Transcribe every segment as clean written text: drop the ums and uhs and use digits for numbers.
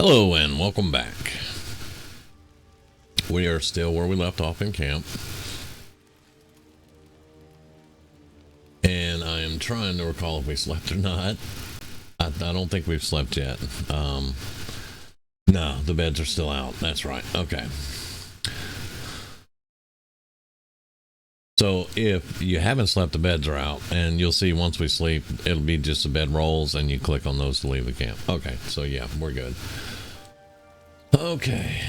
Hello and welcome back. We are still where we left off in camp. And I am trying to recall if we slept or not. I don't think we've slept yet. No, the beds are still out. That's right. Okay. So if you haven't slept, the beds are out, and you'll see once we sleep, it'll be just the bed rolls, and you click on those to leave the camp. Okay, so yeah, we're good. Okay.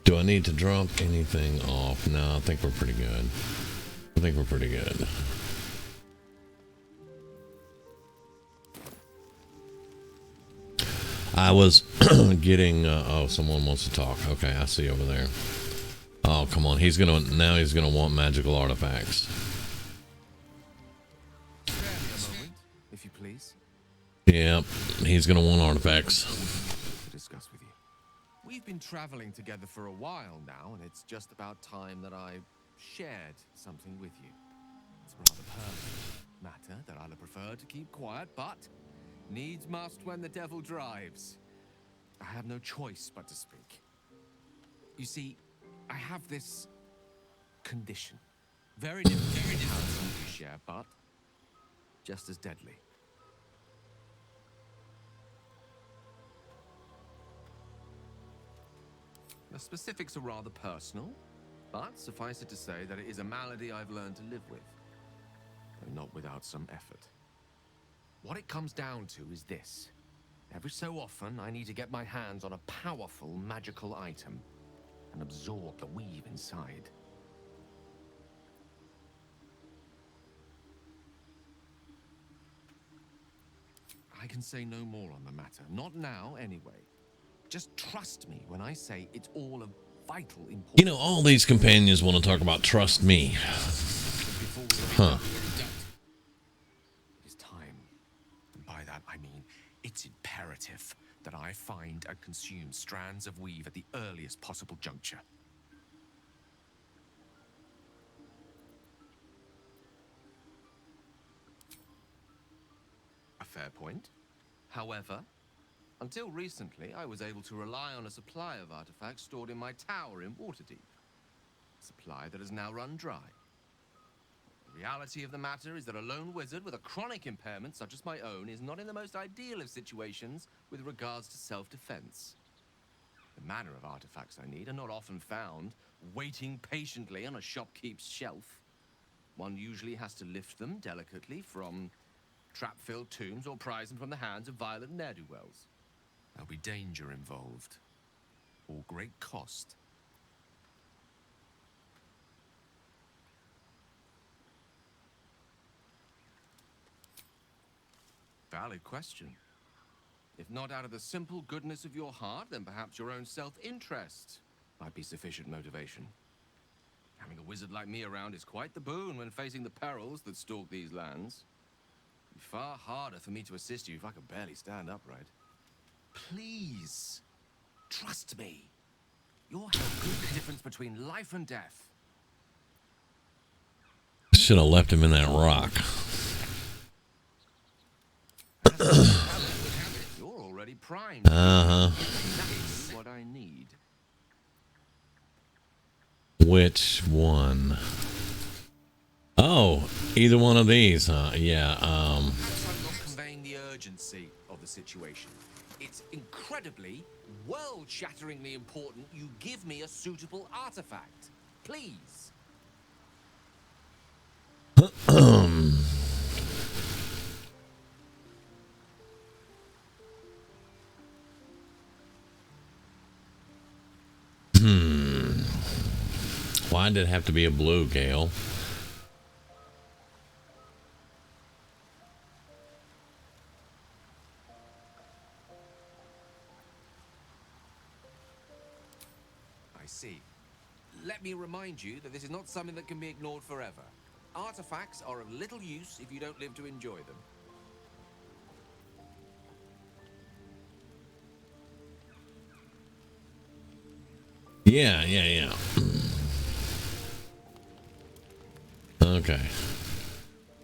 Do I need to drop anything off? No, I think we're pretty good. I think we're pretty good. I was getting, oh, someone wants to talk. Okay, I see over there. Oh, come on. He's gonna want magical artifacts. If you please. Yeah, he's gonna want artifacts. To discuss with you. We've been traveling together for a while now, and it's just about time that I shared something with you. It's a rather personal matter that I'd prefer to keep quiet, but needs must when the devil drives. I have no choice but to speak. You see, I have this condition. Very different from the power you share, but just as deadly. The specifics are rather personal, but suffice it to say that it is a malady I've learned to live with, though not without some effort. What it comes down to is this. Every so often, I need to get my hands on a powerful magical item and absorb the weave inside. I can say no more on the matter, not now anyway. Just trust me when I say it's all of vital importance. You know, all these companions want to talk about trust me. Huh. It is time. And by that I mean it's imperative that I find and consume strands of weave at the earliest possible juncture. A fair point. However, until recently, I was able to rely on a supply of artifacts stored in my tower in Waterdeep. A supply that has now run dry. The reality of the matter is that a lone wizard with a chronic impairment such as my own is not in the most ideal of situations with regards to self-defense. The manner of artifacts I need are not often found waiting patiently on a shopkeep's shelf. One usually has to lift them delicately from trap-filled tombs or prise them from the hands of violent ne'er-do-wells. There'll be danger involved, or great cost. Valid question. If not out of the simple goodness of your heart, then perhaps your own self-interest might be sufficient motivation. Having a wizard like me around is quite the boon when facing the perils that stalk these lands. It'd be far harder for me to assist you if I could barely stand upright. Please, trust me. Your help could be the difference between life and death. Should have left him in that rock. You're already primed. That's what I need. Which one? Oh, either one of these, huh? Yeah, Perhaps I'm not conveying the urgency of the situation. It's incredibly, world-shatteringly important you give me a suitable artifact. Please. Why did it have to be a blue, Gale? I see. Let me remind you that this is not something that can be ignored forever. Artifacts are of little use if you don't live to enjoy them. Yeah. Okay.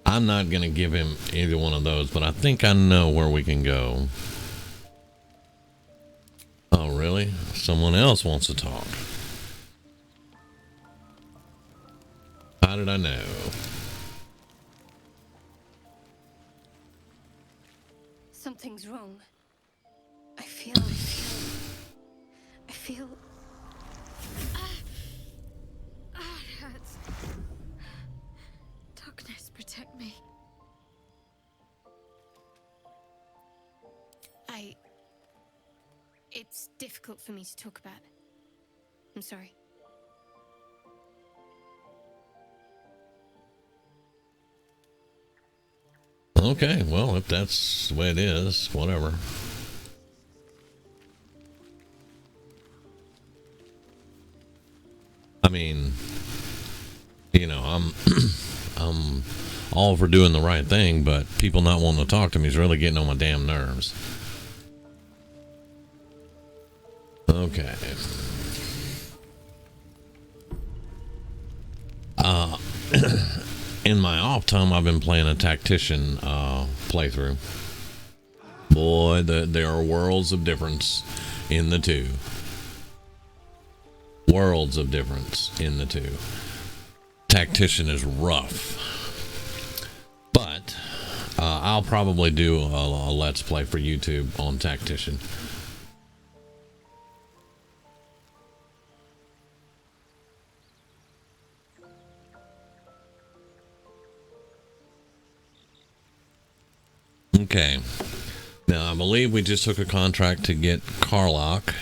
I'm not going to give him either one of those, but I think I know where we can go. Oh, really? Someone else wants to talk. How did I know? Something's wrong. I feel... it hurts. Darkness, protect me. It's difficult for me to talk about. I'm sorry. Okay, well, if that's the way it is, whatever. I mean, you know, I'm all for doing the right thing, but people not wanting to talk to me is really getting on my damn nerves. Okay. In my off time, I've been playing a tactician playthrough. Boy, there are worlds of difference in the two. Worlds of difference in the two. Tactician is rough. But I'll probably do a let's play for YouTube on tactician. Okay. Now, I believe we just took a contract to get Carlock.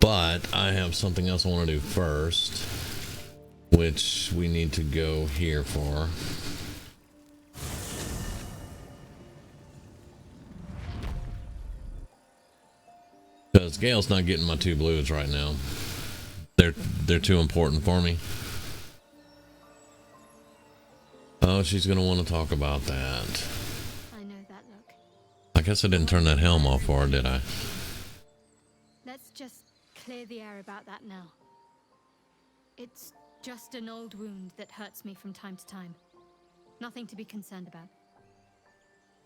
But I have something else I want to do first, which we need to go here for. Because Gale's not getting my 2 blues right now. They're too important for me. Oh, she's going to want to talk about that. I know that look. I guess I didn't turn that helm off for her, did I? Let's just clear the air about that now. It's just an old wound that hurts me from time to time. Nothing to be concerned about.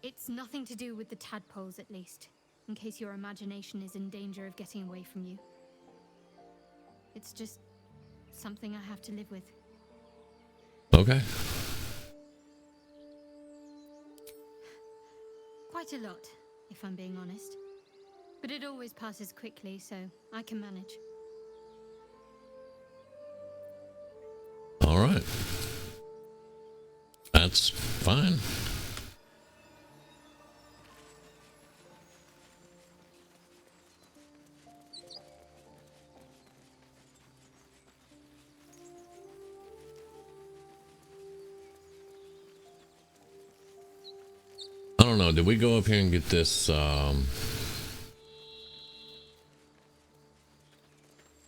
It's nothing to do with the tadpoles, at least, in case your imagination is in danger of getting away from you. It's just something I have to live with. Okay. Quite a lot, if I'm being honest. But it always passes quickly, so I can manage. All right. That's fine. I don't know. Did we go up here and get this?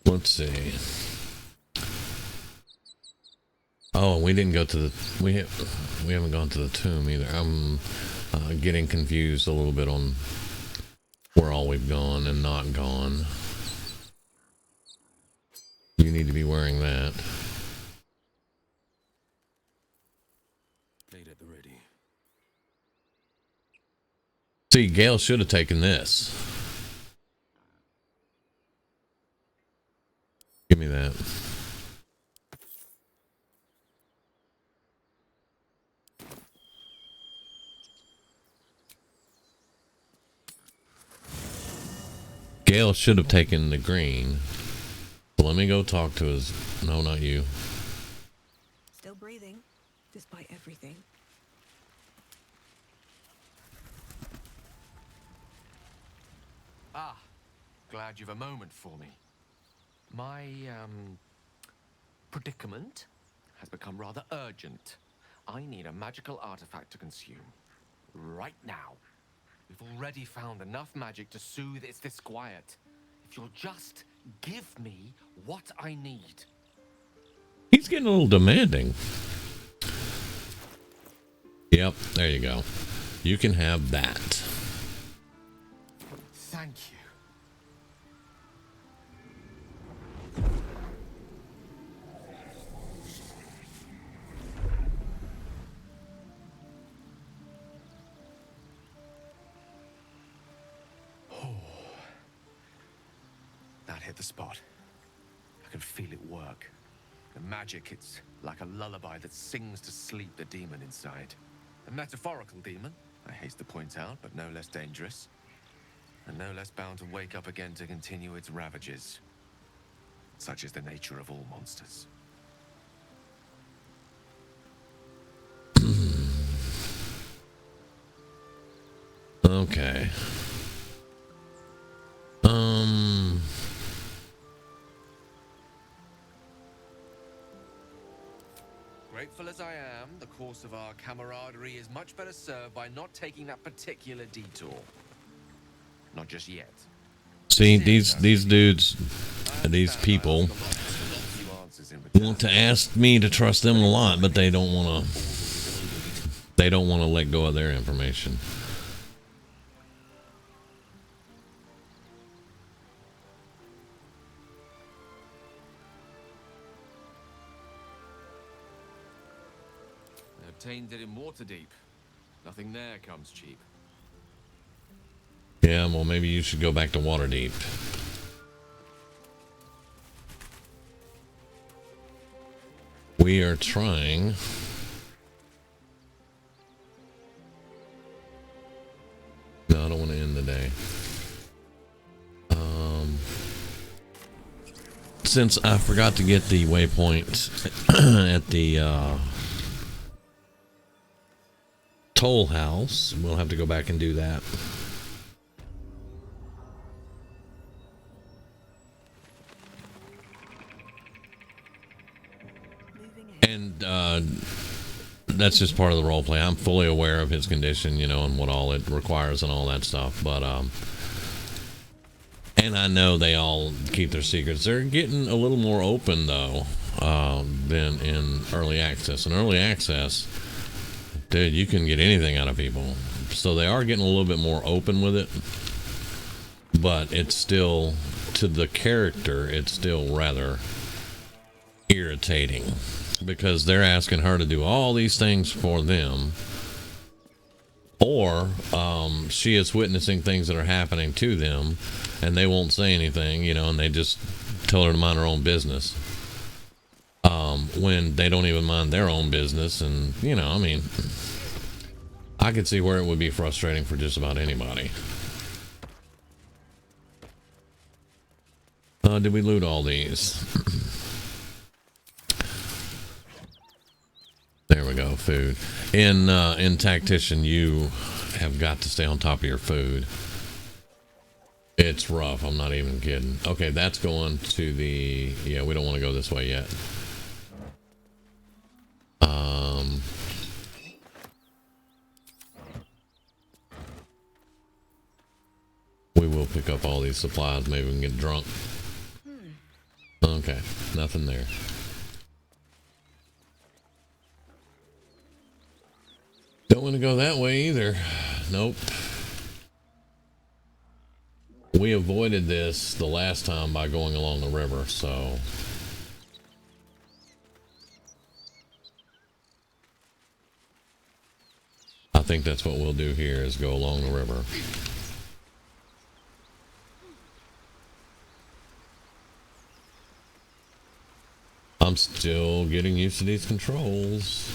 Let's see. Oh, we didn't go to the. We haven't gone to the tomb either. I'm getting confused a little bit on where all we've gone and not gone. You need to be wearing that. See, Gale should have taken this. Give me that. Gale should have taken the green. So let me go talk to his... No, not you. Still breathing, despite everything. Ah, glad you've a moment for me. My, predicament has become rather urgent. I need a magical artifact to consume. Right now. We've already found enough magic to soothe its disquiet. If you'll just give me what I need. He's getting a little demanding. Yep, there you go. You can have that. Thank you. hit the spot. I can feel it work. The magic, it's like a lullaby that sings to sleep the demon inside. A metaphorical demon, I haste to point out, but no less dangerous. And no less bound to wake up again to continue its ravages. Such is the nature of all monsters. Okay. Grateful as I am, the course of our camaraderie is much better served by not taking that particular detour. Not just yet. See, these dudes, these people want to ask me to trust them a lot, but they don't want to let go of their information. Obtained it in Waterdeep. Nothing there comes cheap. Yeah, well, maybe you should go back to Waterdeep. We are trying. No, I don't want to end the day. Since I forgot to get the waypoint at the toll house, we'll have to go back and do that. And that's just part of the role play. I'm fully aware of his condition, you know, and what all it requires and all that stuff. But and I know they all keep their secrets. They're getting a little more open though than in early access. In early access, dude, you can get anything out of people. So they are getting a little bit more open with it. But it's still, to the character, it's still rather irritating. Because they're asking her to do all these things for them. Or she is witnessing things that are happening to them. And they won't say anything, you know, and they just tell her to mind her own business. When they don't even mind their own business. And, you know, I mean, I could see where it would be frustrating for just about anybody. Did we loot all these? There we go, food. In Tactician, you have got to stay on top of your food. It's rough, I'm not even kidding. Okay, that's going to the... Yeah, we don't want to go this way yet. We will pick up all these supplies. Maybe we can get drunk. Okay, nothing there. Don't want to go that way either. Nope. We avoided this the last time by going along the river, so... I think that's what we'll do here, is go along the river. I'm still getting used to these controls.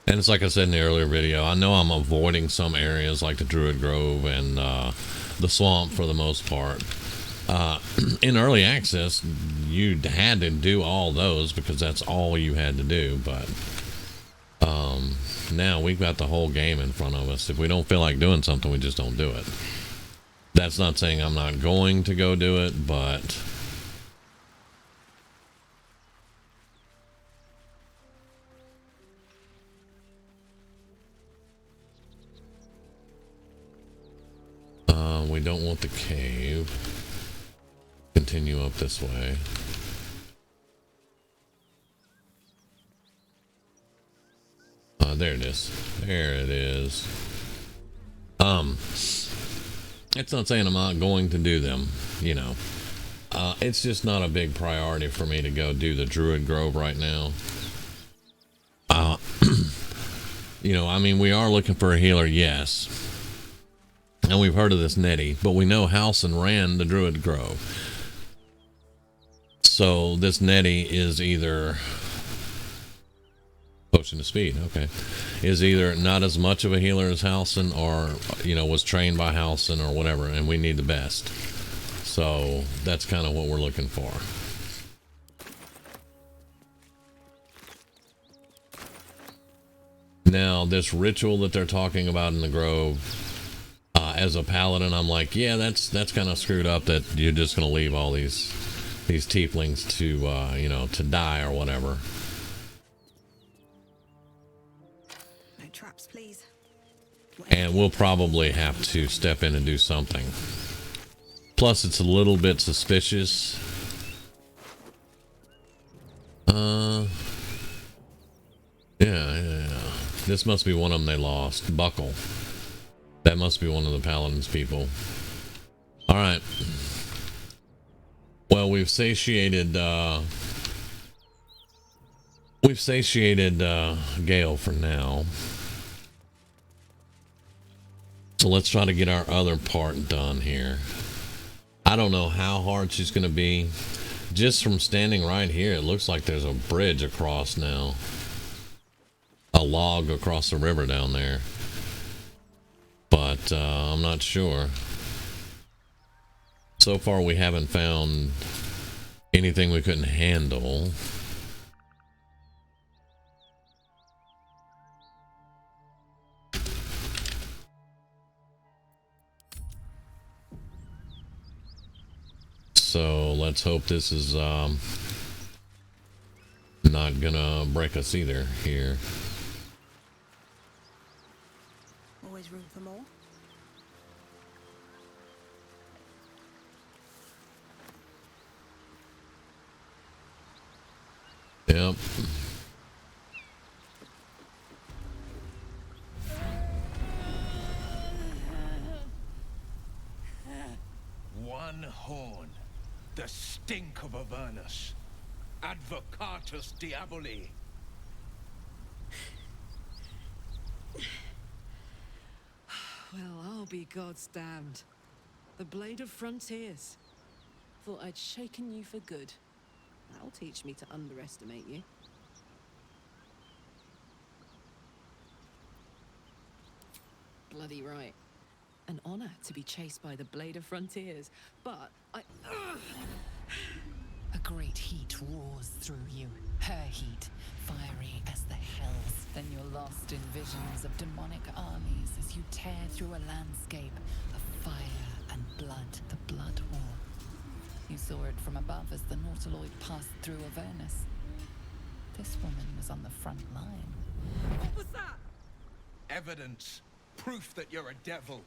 And it's like I said in the earlier video, I know I'm avoiding some areas like the Druid Grove and the swamp for the most part. In early access, you had to do all those because that's all you had to do, but now we've got the whole game in front of us. If we don't feel like doing something, we just don't do it. That's not saying I'm not going to go do it, but... we don't want the cave. Continue up this way. There it is. There it is. It's not saying I'm not going to do them, you know. it's just not a big priority for me to go do the Druid Grove right now. You know, I mean, we are looking for a healer, yes. And we've heard of this Nettie, but we know Halsin ran the Druid Grove. So this Nettie is either... Potion of speed, okay. Is either not as much of a healer as Halsin, or, you know, was trained by Halsin or whatever, and we need the best. So that's kind of what we're looking for. Now, this ritual that they're talking about in the Grove, as a paladin, I'm like, yeah, that's kind of screwed up that you're just going to leave all these tieflings to, you know, to die or whatever. No traps, please. And we'll probably have to step in and do something. Plus, it's a little bit suspicious. Yeah. This must be one of them they lost. Buckle. That must be one of the Paladin's people. Alright. Well, we've satiated Gale for now. So let's try to get our other part done here. I don't know how hard she's going to be. Just from standing right here, it looks like there's a bridge across now. A log across the river down there. But I'm not sure. So far we haven't found anything we couldn't handle. So let's hope this is not gonna break us either here. Always room for more. Yep. One horn, the stink of Avernus, advocatus diaboli. Well, I'll be God's damned. The Blade of Frontiers. Thought I'd shaken you for good. That'll teach me to underestimate you. Bloody right. An honor to be chased by the Blade of Frontiers, but A great heat roars through you, her heat, fiery as the hells. Then you're lost in visions of demonic armies as you tear through a landscape of fire and blood, the Blood War. You saw it from above as the Nautiloid passed through Avernus. This woman was on the front line. what was that? Evidence, proof that you're a devil,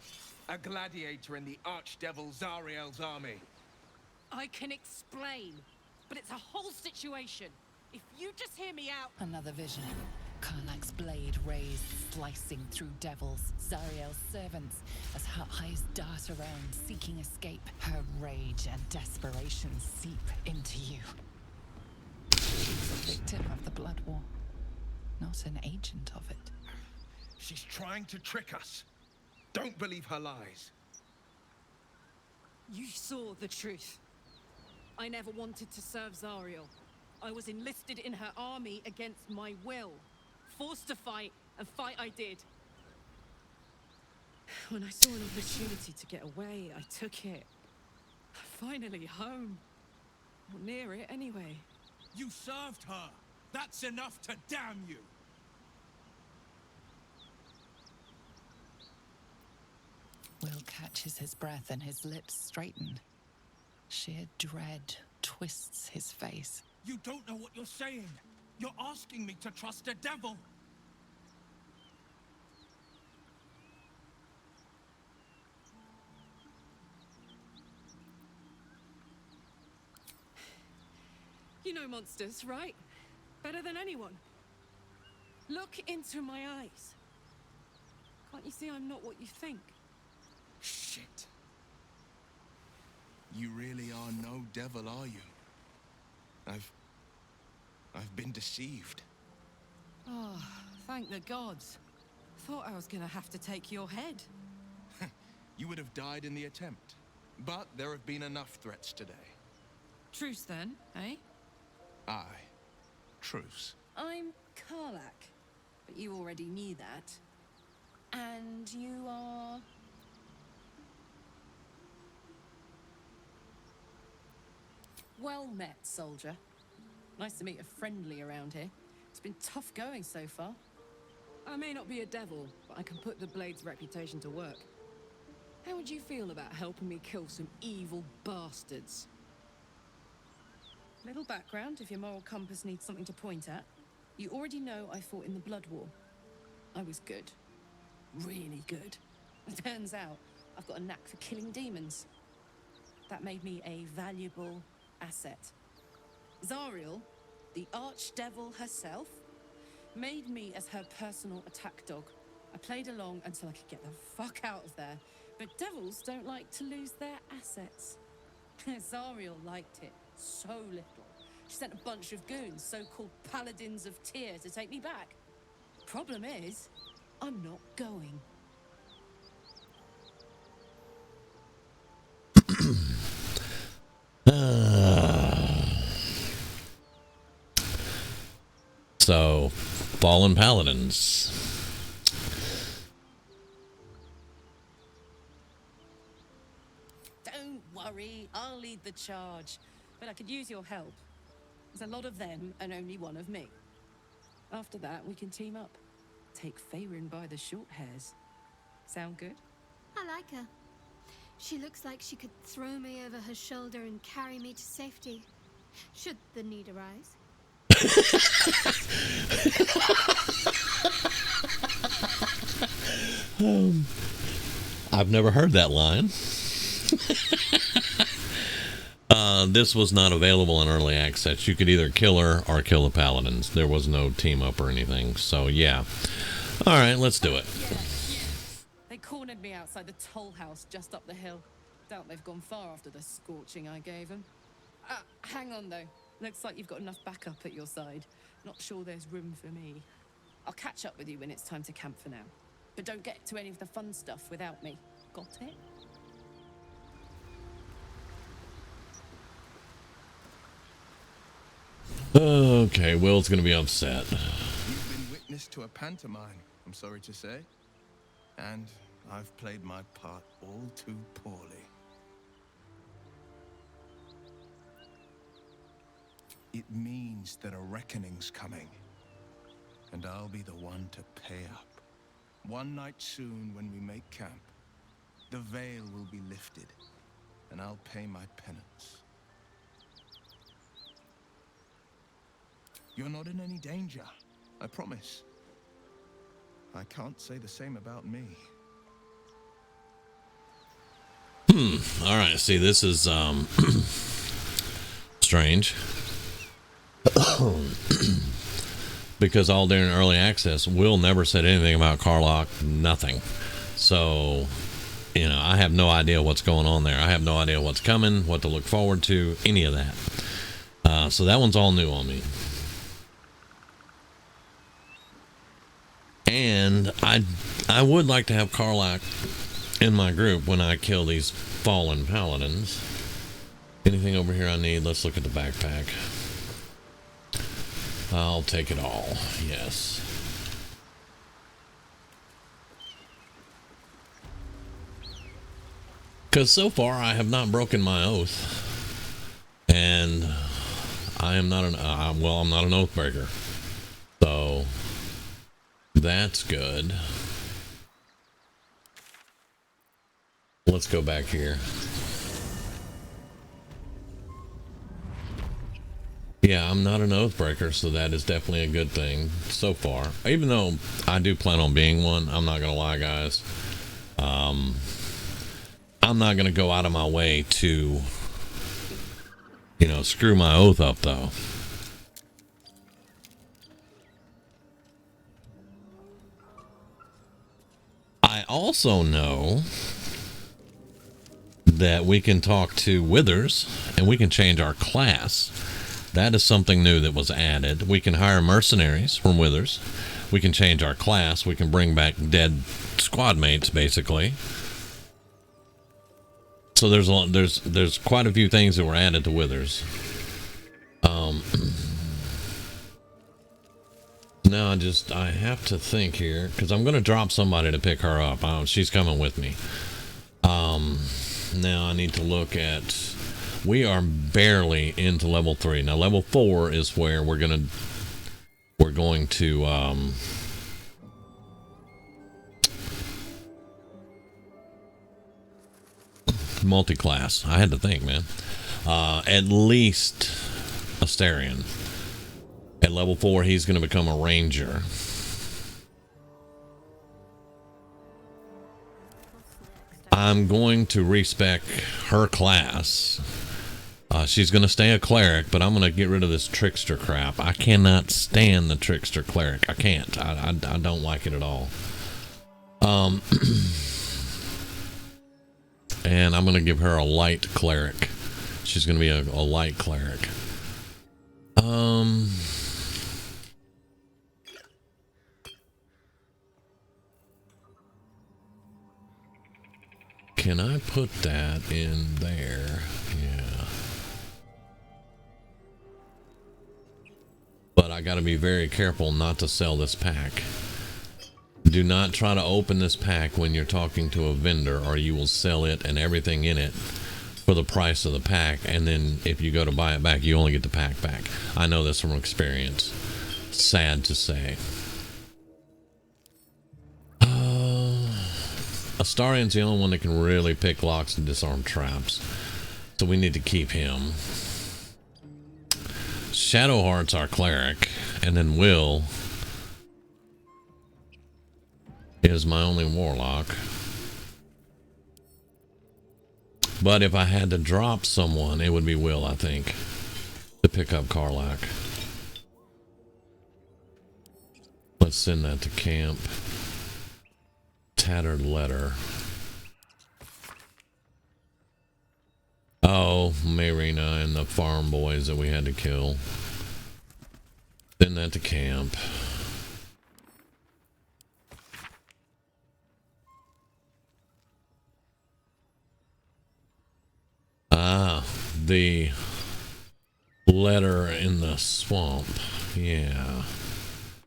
a gladiator in the archdevil Zariel's army. I can explain, but it's a whole situation. If you just hear me out. Another vision. Karlach's blade raised, slicing through devils, Zariel's servants, as her eyes dart around, seeking escape. Her rage and desperation seep into you. She's a victim of the Blood War, not an agent of it. She's trying to trick us. Don't believe her lies. You saw the truth. I never wanted to serve Zariel. I was enlisted in her army against my will. Forced to fight, and fight I did. When I saw an opportunity to get away, I took it. Finally home. Or near it, anyway. You served her. That's enough to damn you. Will catches his breath and his lips straighten. Sheer dread twists his face. You don't know what you're saying. You're asking me to trust a devil. You know monsters, right? Better than anyone. Look into my eyes. Can't you see I'm not what you think? Shit. You really are no devil, are you? I've been deceived. Oh, thank the gods. Thought I was gonna have to take your head. You would have died in the attempt. But there have been enough threats today. Truce then, eh? Aye. Truce. I'm Karlak, but you already knew that. And you are... Well met, soldier. Nice to meet a friendly around here. It's been tough going so far. I may not be a devil, but I can put the Blade's reputation to work. How would you feel about helping me kill some evil bastards? Little background, if your moral compass needs something to point at. You already know I fought in the Blood War. I was good. Really good. It turns out I've got a knack for killing demons. That made me a valuable asset. Zariel, the archdevil herself, made me as her personal attack dog. I played along until I could get the fuck out of there. But devils don't like to lose their assets. Zariel liked it so little. She sent a bunch of goons, so-called paladins of Tyr, to take me back. Problem is, I'm not going. So, fallen paladins. Don't worry, I'll lead the charge. But I could use your help. There's a lot of them and only one of me. After that, we can team up. Take Faerun by the short hairs. Sound good? I like her. She looks like she could throw me over her shoulder and carry me to safety, should the need arise. I've never heard that line. This was not available in early access. You could either kill her or kill the paladins. There was no team up or anything. So, yeah. All right, let's do it. Yes. They cornered me outside the toll house just up the hill. Doubt they've gone far after the scorching I gave them. Hang on, though. Looks like you've got enough backup at your side. Not sure there's room for me. I'll catch up with you when it's time to camp for now. But don't get to any of the fun stuff without me. Got it? Okay, Will's going to be upset. You've been witness to a pantomime, I'm sorry to say. And I've played my part all too poorly. It means that a reckoning's coming. And I'll be the one to pay up. One night soon, when we make camp, the veil will be lifted, and I'll pay my penance. You're not in any danger, I promise. I can't say the same about me. All right, see, this is strange. Because all during early access, Will never said anything about Karlak, nothing. So, you know, I have no idea what's going on there. I have no idea what's coming, what to look forward to, any of that. So that one's all new on me. And I would like to have Karlak in my group when I kill these fallen paladins. Anything over here I need? Let's look at the backpack. I'll take it all, yes. Because so far I have not broken my oath. And I am not I'm not an Oathbreaker. So that's good. Let's go back here. Yeah, I'm not an Oathbreaker, so that is definitely a good thing so far. Even though I do plan on being one, I'm not going to lie, guys. I'm not going to go out of my way to, you know, screw my oath up, though. I also know that we can talk to Withers and we can change our class. That is something new that was added. We can hire mercenaries from Withers. We can change our class. We can bring back dead squad mates, basically. So there's quite a few things that were added to Withers. Now I have to think here, because I'm going to drop somebody to pick her up. She's coming with me. Now I need to look at... We are barely into level 3. Now level 4 is where we're going to multi-class. I had to think, man. At least Astarion. At level 4, he's going to become a ranger. I'm going to respec her class. She's going to stay a cleric, but I'm going to get rid of this trickster crap. I cannot stand the trickster cleric. I can't. I don't like it at all. And I'm going to give her a light cleric. She's going to be a light cleric. Can I put that in there? Yeah. But I got to be very careful not to sell this pack. Do not try to open this pack when you're talking to a vendor, or you will sell it and everything in it for the price of the pack, and then if you go to buy it back, you only get the pack back. I know this from experience. Sad to say. Astarion's the only one that can really pick locks and disarm traps, so we need to keep him. Shadowheart's our cleric, and then Will is my only warlock. But if I had to drop someone, it would be Will, I think, to pick up Karlach. Let's send that to camp. Tattered letter. Oh, Marina and the farm boys that we had to kill. Send that to camp. Ah, the letter in the swamp. Yeah.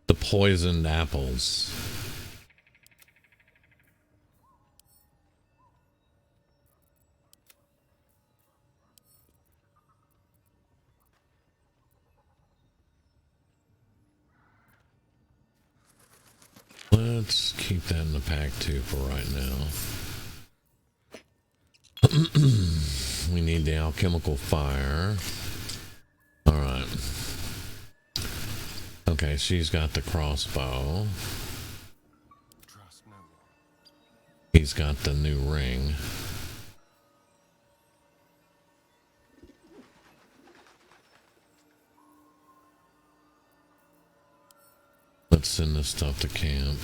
The poisoned apples. Let's keep that in the pack too for right now. We need the alchemical fire. Alright. Okay, she's got the crossbow. He's got the new ring. Let's send this stuff to camp.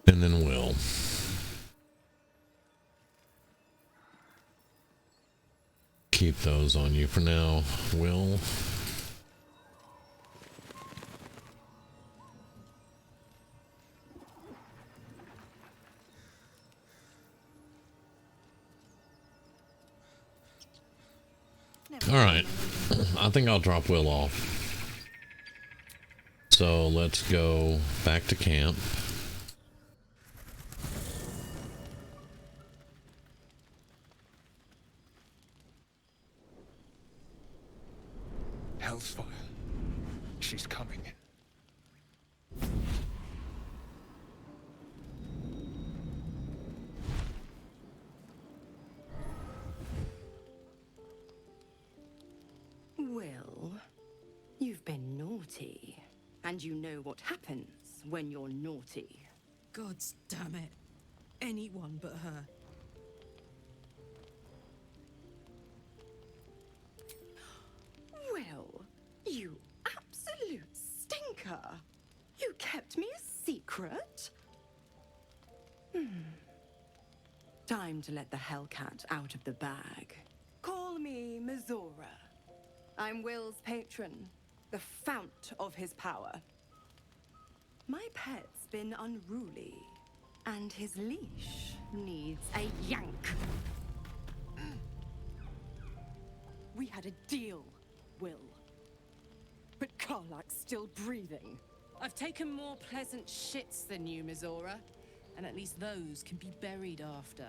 And then we'll keep those on you for now, Will. Alright, I think I'll drop Will off. So let's go back to camp. Hellsfire. She's coming. Will, you've been naughty, and you know what happens when you're naughty. Gods damn it. Anyone but her. Will, you absolute stinker. You kept me a secret? Time to let the Hellcat out of the bag. Call me Mizora. I'm Will's patron, the fount of his power. My pet's been unruly, and his leash needs a yank. We had a deal, Will. But Karlak's still breathing. I've taken more pleasant shits than you, Mizora. And at least those can be buried after.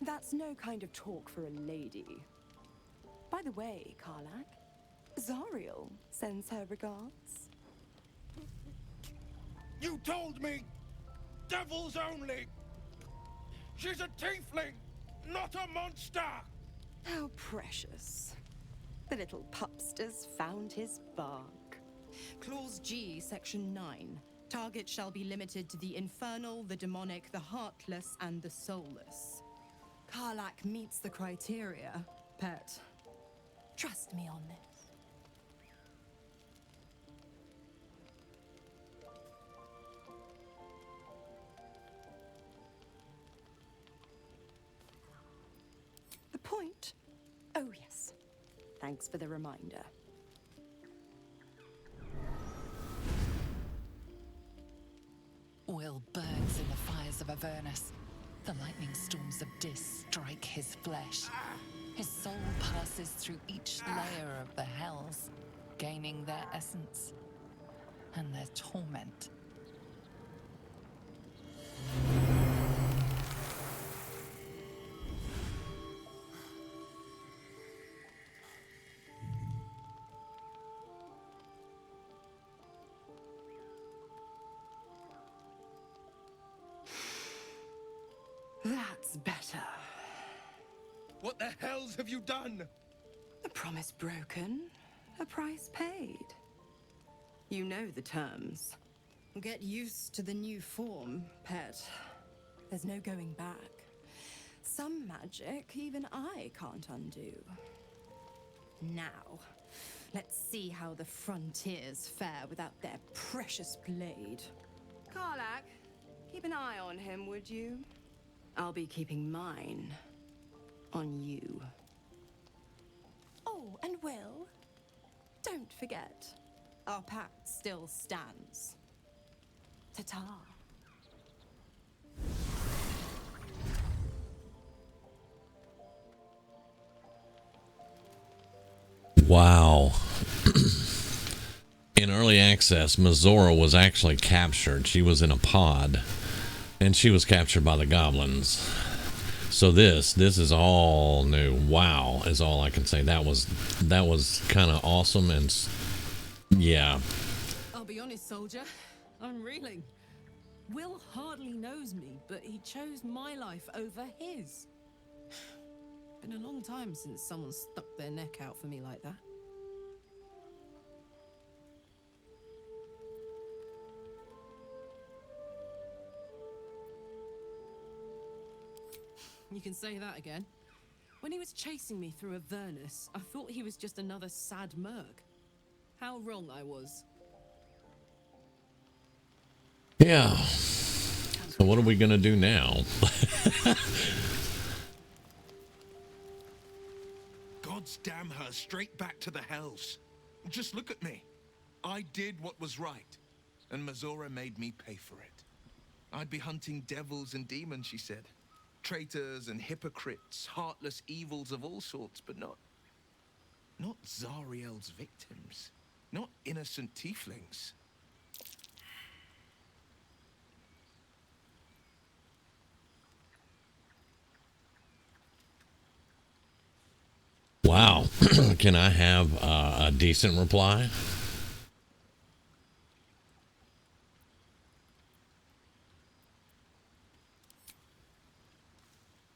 That's no kind of talk for a lady. By the way, Karlak, Zariel sends her regards. You told me! Devils only! She's a tiefling, not a monster! How precious. The little pupster's found his bark. Clause G, Section 9. Target shall be limited to the infernal, the demonic, the heartless, and the soulless. Karlak meets the criteria, pet. Trust me on this. The point? Oh, yes. Thanks for the reminder. Will burns in the fires of Avernus. The lightning storms of Dis strike his flesh. His soul passes through each layer of the hells, gaining their essence and their torment. That's better. What the hells have you done? A promise broken, a price paid. You know the terms. Get used to the new form, pet. There's no going back. Some magic even I can't undo. Now, let's see how the frontiers fare without their precious blade. Karlak, keep an eye on him, would you? I'll be keeping mine on you. Oh, and Will, don't forget, our pact still stands. Ta-ta. Wow. In early access, Mizora was actually captured. She was in a pod, and she was captured by the goblins. So this is all new. Wow, is all I can say. That was kind of awesome, and yeah. I'll be honest, soldier. I'm reeling. Will hardly knows me, but he chose my life over his. Been a long time since someone stuck their neck out for me like that. You can say that again. When he was chasing me through Avernus, I thought he was just another sad merc. How wrong I was. Yeah. So what are we gonna do now? Gods damn her, straight back to the hells. Just look at me. I did what was right, and Mizora made me pay for it. I'd be hunting devils and demons, she said. Traitors and hypocrites, heartless evils of all sorts, but not Zariel's victims. Not innocent tieflings. Wow. Can I have a decent reply?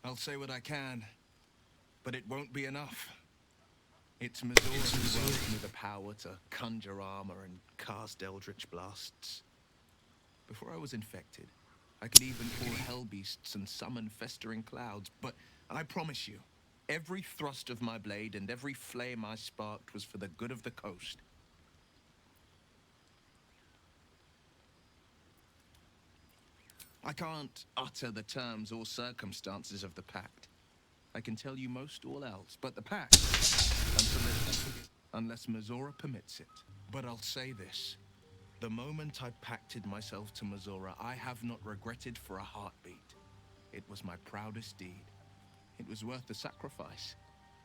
I'll say what I can, but it won't be enough. It's Mizora who gave me the power to conjure armor and cast eldritch blasts. Before I was infected, I could even call hell beasts and summon festering clouds, but I promise you, every thrust of my blade and every flame I sparked was for the good of the coast. I can't utter the terms or circumstances of the pact. I can tell you most all else, but the pact, unless Mizora permits it. But I'll say this. The moment I pacted myself to Mizora, I have not regretted for a heartbeat. It was my proudest deed. It was worth the sacrifice.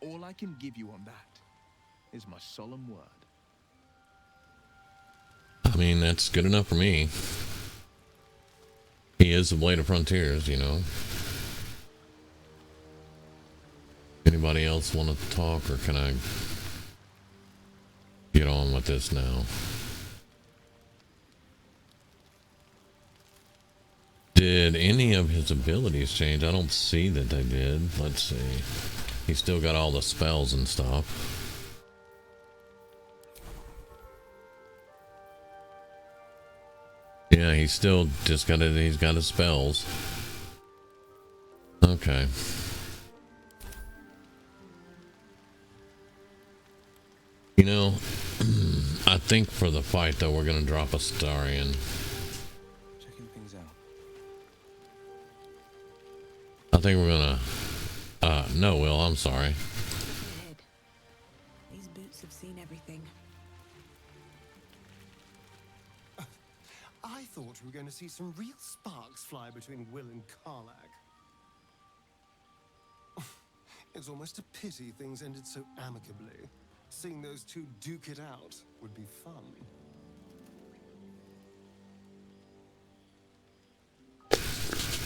All I can give you on that is my solemn word. I mean, that's good enough for me. He is the Blade of Frontiers, you know. Anybody else want to talk, or can I get on with this now? Did any of his abilities change? I don't see that they did. Let's see. He's still got all the spells and stuff. Yeah, he's still just got it. He's got his spells. Okay. You know, I think for the fight though, we're gonna drop a Starian. Checking things out. I think we're gonna. No, Will. I'm sorry. These boots have seen everything. I thought we were going to see some real sparks fly between Will and Karlach. It's almost a pity things ended so amicably. Seeing those two duke it out would be fun.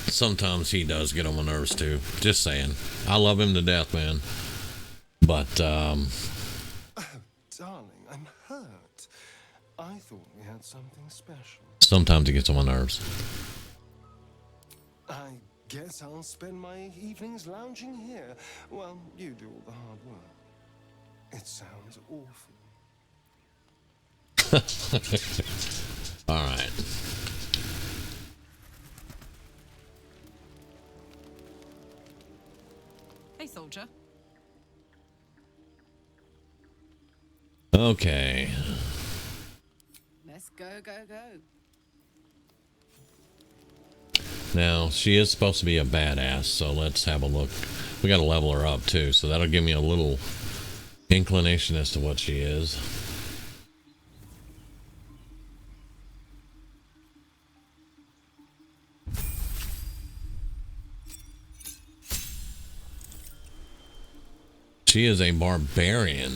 Sometimes he does get on my nerves too. Just saying. I love him to death, man. But, Oh, darling, I'm hurt. I thought we had something special. sometimes he gets on my nerves. I guess I'll spend my evenings lounging here while you do all the hard work. It sounds awful. All right. Hey, soldier. Okay. Let's go, go, go. Now, she is supposed to be a badass, so let's have a look. We got to level her up, too, so that'll give me a little inclination as to what she is. She is a barbarian.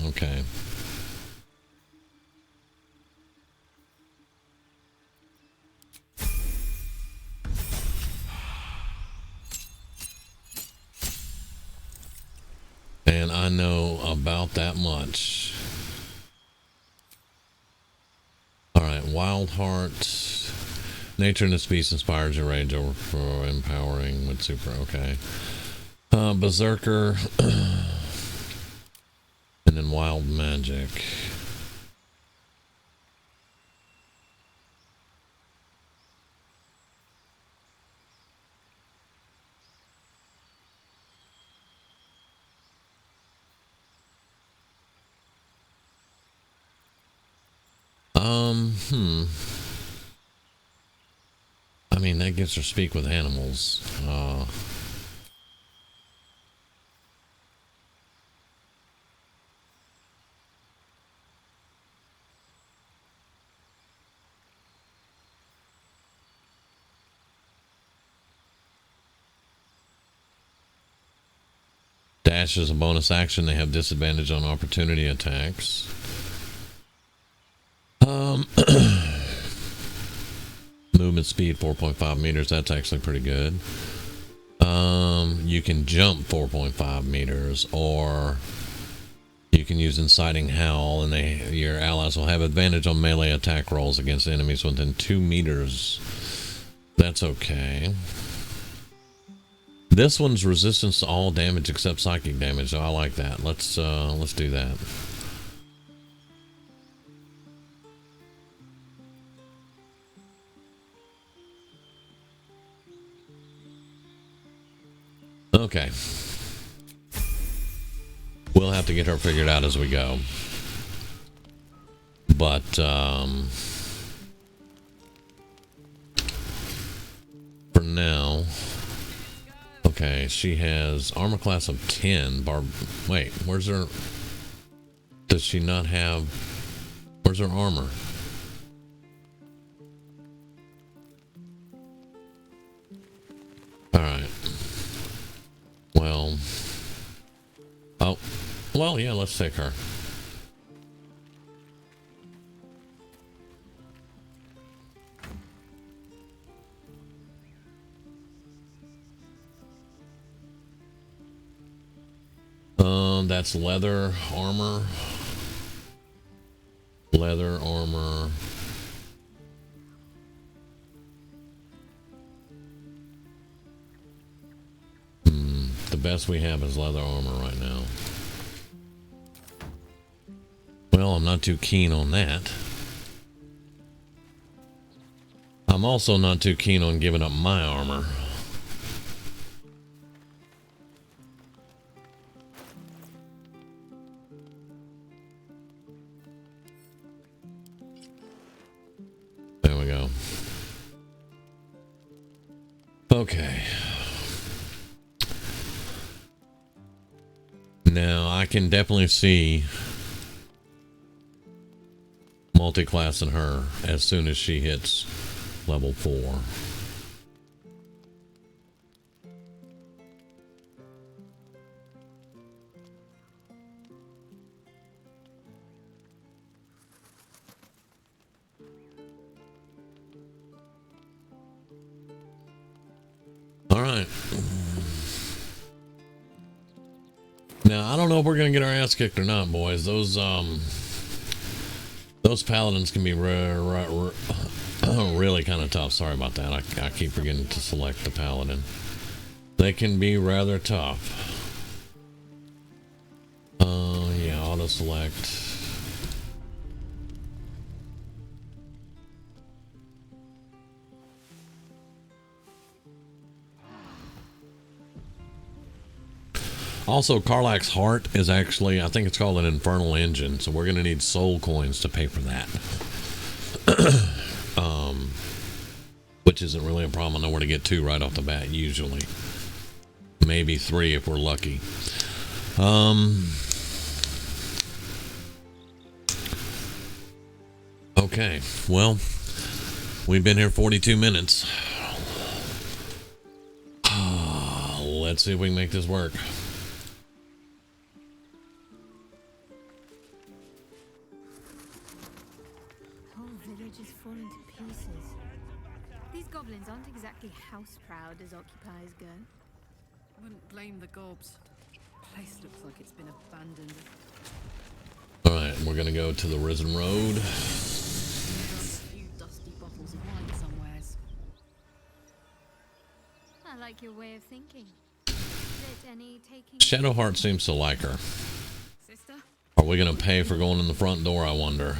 Okay. And I know about that much. Alright, Wild Heart. Nature and its beast inspires your rage over for empowering with super. Okay. Berserker. And then Wild Magic. I mean, that gives her speak with animals. Dash is a bonus action. They have disadvantage on opportunity attacks. Movement speed 4.5 meters. That's actually pretty good. You can jump 4.5 meters, or you can use Inciting Howl, and your allies will have advantage on melee attack rolls against enemies within 2 meters. That's okay. This one's resistance to all damage except psychic damage, so I like that. Let's do that. Okay. We'll have to get her figured out as we go. But for now. Okay, she has armor class of 10. Wait, where's her... Does she not have... Where's her armor? Alright. Well... Oh. Well, yeah, let's take her. That's leather armor. Leather armor. The best we have is leather armor right now. Well, I'm not too keen on that. I'm also not too keen on giving up my armor. There we go. Okay. Now I can definitely see multi-class in her as soon as she hits level 4. All right. Now, I don't know if we're going to get our ass kicked or not, boys. Those paladins can be really kind of tough. Sorry about that. I keep forgetting to select the paladin. They can be rather tough. Yeah, auto select. Also, Karlach's heart is actually, I think it's called an infernal engine, so we're going to need soul coins to pay for that. Which isn't really a problem. I know where to get 2 right off the bat, usually. Maybe 3 if we're lucky. Okay, well, we've been here 42 minutes. Let's see if we can make this work. Goblins aren't exactly house proud as occupiers go. Wouldn't blame the gobs. Place looks like it's been abandoned. Alright, we're gonna go to the Risen Road. A few dusty bottles of wine somewheres. I like your way of thinking. Is it any taking... Shadowheart seems to like her. Sister? Are we gonna pay for going in the front door, I wonder?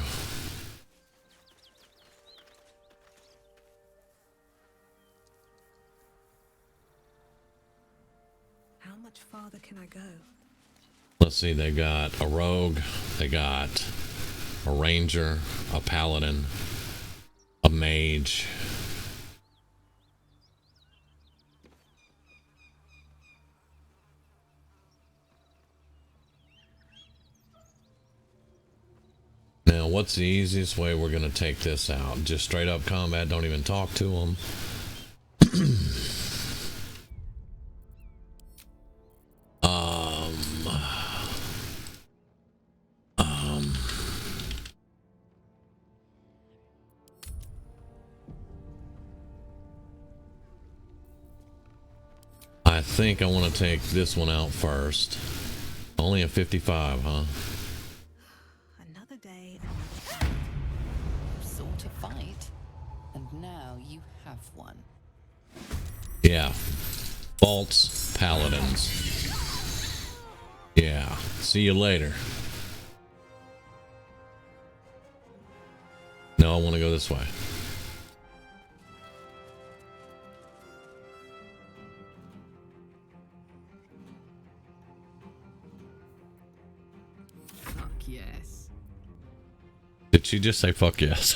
Farther can I go? Let's see, they got a rogue, they got a ranger, a paladin, a mage. Now, what's the easiest way we're going to take this out? Just straight up combat, don't even talk to them. I think I want to take this one out first. Only a 55, huh? Another day, Sort of fight, and now you have one. Yeah. Vaults, paladins. Yeah. See you later. No, I want to go this way. Yes. Did she just say fuck yes?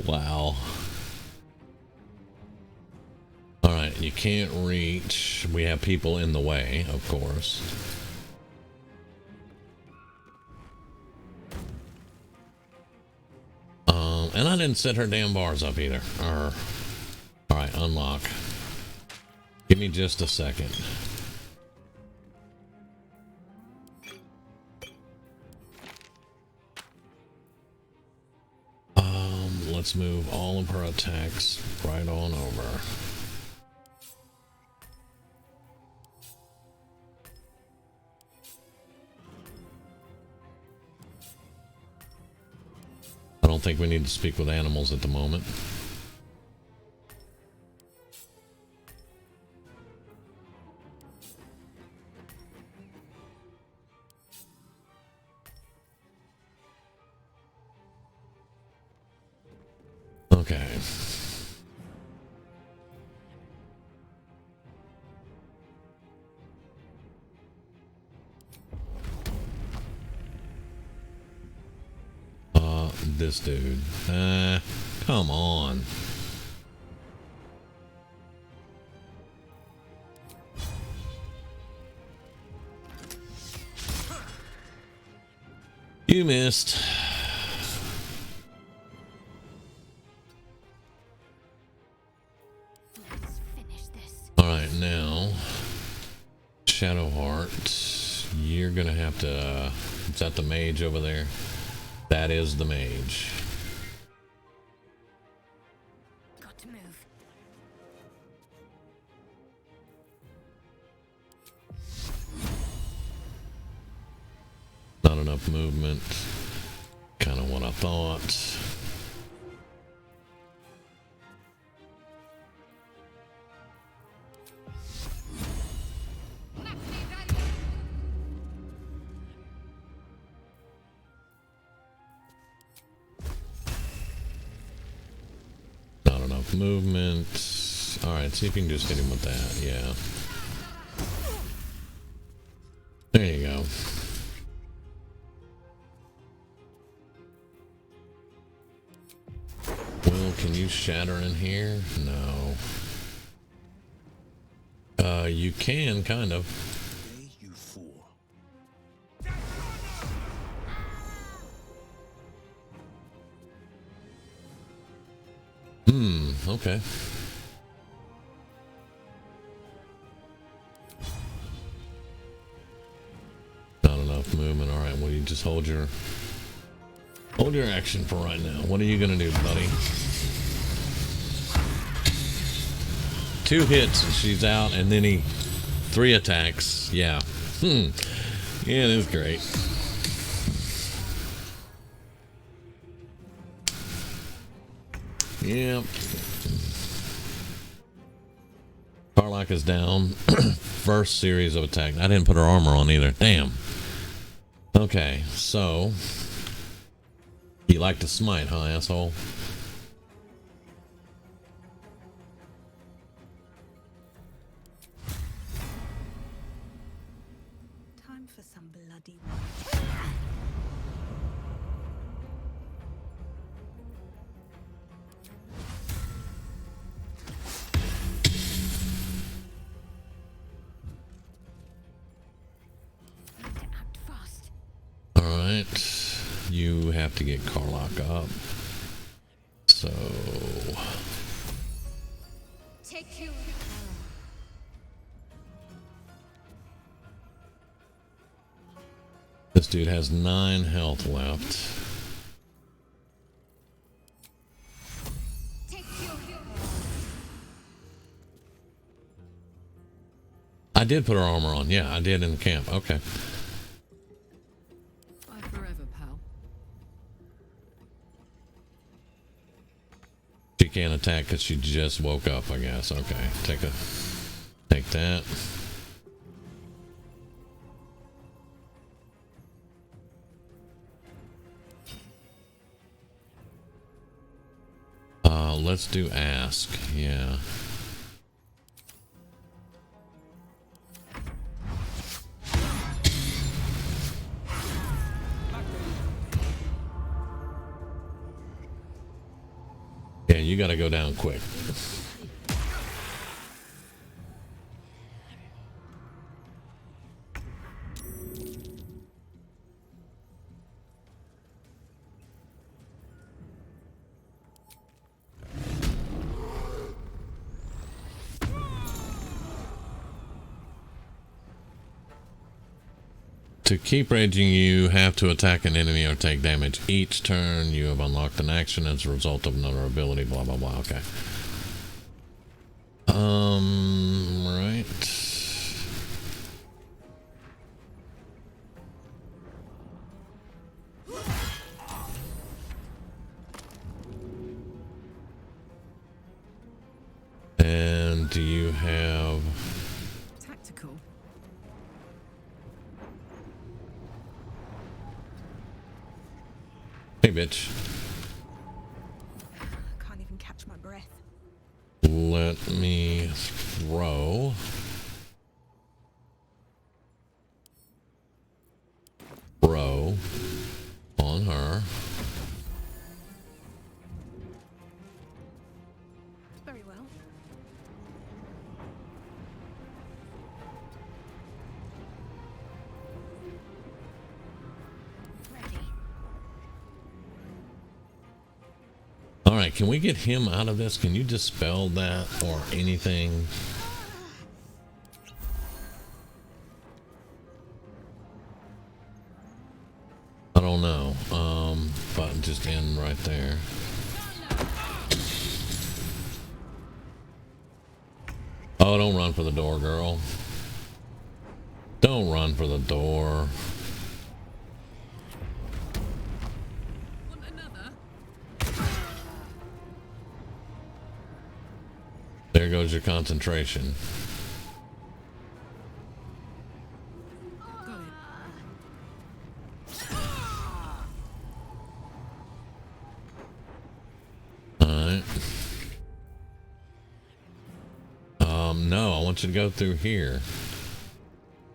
Wow. You can't reach. We have people in the way, of course. And I didn't set her damn bars up either. Alright, unlock. Give me just a second. Let's move all of her attacks right on over. I don't think we need to speak with animals at the moment. Okay. This dude. Come on. You missed. Alright, now Shadowheart, you're gonna have to is that the mage over there? That is the mage. Got to move. Not enough movement. Kind of what I thought. Movement. Alright, see if you can just hit him with that. Yeah. There you go. Will, can you shatter in here? No. You can, kind of. Okay. Not enough movement. All right. Well, you just hold your action for right now. What are you gonna do, buddy? 2 hits and she's out, and then 3 attacks. Yeah. Yeah, it is great. Yep. Karlach is down. First series of attack. I didn't put her armor on either. Damn. Okay, so you like to smite, huh, asshole? Time for some bloody. Alright, you have to get Karlach up. So Take you. this dude has 9 health left. Take you. I did put her armor on. Yeah, I did in the camp. Okay. Bye forever, pal. She can't attack because she just woke up, I guess. Okay, take that. Let's do ask. Yeah. Yeah, you gotta go down quick. To keep raging, you have to attack an enemy or take damage each turn. You have unlocked an action as a result of another ability. Blah blah blah. Okay. Right. And do you have Tactical. Hey, bitch. I can't even catch my breath. Let me throw. Throw on her. Very well. Ready. All right, can we get him out of this? Can you dispel that or anything? I don't know. But just end right there. Oh, don't run for the door, girl. Don't run for the door. Want another? There goes your concentration. Got it. Alright. No, I want you to go through here.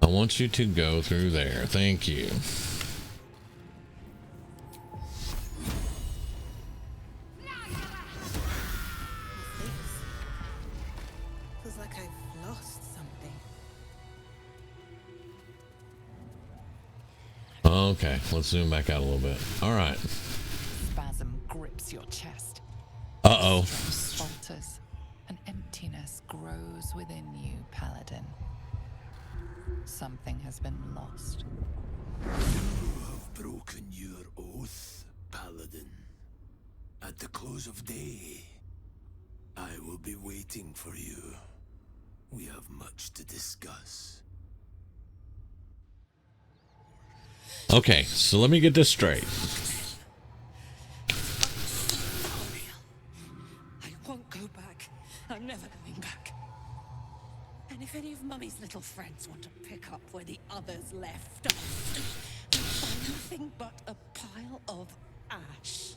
I want you to go through there. Thank you. Feels like I've lost something. Okay, let's zoom back out a little bit. Alright. Spasm grips your chest. Uh-oh. Falters. An emptiness grows within you, Paladin. Something has been lost. You have broken your oath, Paladin. At the close of day, I will be waiting for you. We have much to discuss. Okay, so let me get this straight. I won't go back. I'm never going back. And if any of Mummy's little friends want to pick up where the others left off, they'll find nothing but a pile of ash.